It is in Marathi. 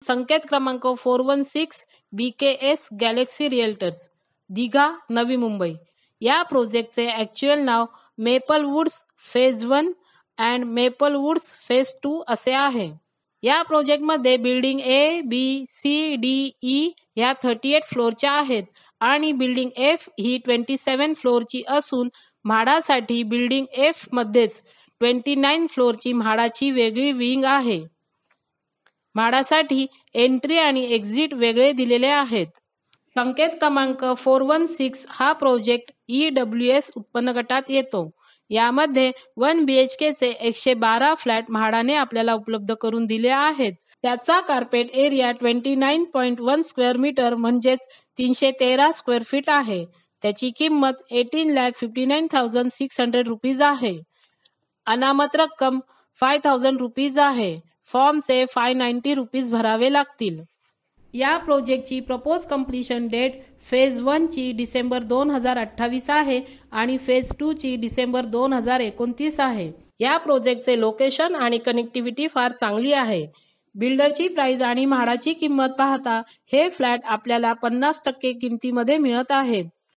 संकेत क्रमांक 416 BKS गॅलेक्सी रिअल्टर्स, दिघा, नवी मुंबई. या प्रोजेक्टचे ॲक्च्युअल नाव Maple Woods phase 1 and Maple Woods phase 2 असे आहे. या प्रोजेक्टमध्ये building A, B, C, D, E ह्या 38 फ्लोअरच्या आहेत आणि बिल्डिंग एफ ही 27 फ्लोअरची असून म्हाडासाठी बिल्डिंग एफ मध्येच 29 फ्लोअरची म्हाडाची वेगळी विंग आहे. म्हाडासाठी एंट्री आणि एक्झिट वेगळे दिलेले आहेत. संकेत क्रमांक 416 हा प्रोजेक्ट EWS उत्पन्न गटात येतो. यामध्ये 1 BHK चे 112 फ्लॅट म्हाडाने आपल्याला उपलब्ध करून दिले आहेत. त्याचा कार्पेट एरिया 29.1 स्क्वेअर मीटर म्हणजेच 313 स्क्वेअर फीट आहे. त्याची किंमत 18,59,600 रुपीज आहे. अनामत रक्कम 5,000 रुपीज आहे. फॉर्मचे 590 रुपीज भरावे लागतील. या प्रोजेक्टची प्रपोज कंप्लीशन डेट फेज 1 ची डिसेंबर 2028 आहे आणि फेज 2 ची डिसेंबर 2029 आहे. या प्रोजेक्टचे लोकेशन आणि कनेक्टिव्हिटी फार चांगली आहे. बिल्डरची प्राइस आणि म्हाडाची किंमत पाहता हे फ्लॅट आपल्याला 50% किमतीमध्ये मिळत आहेत.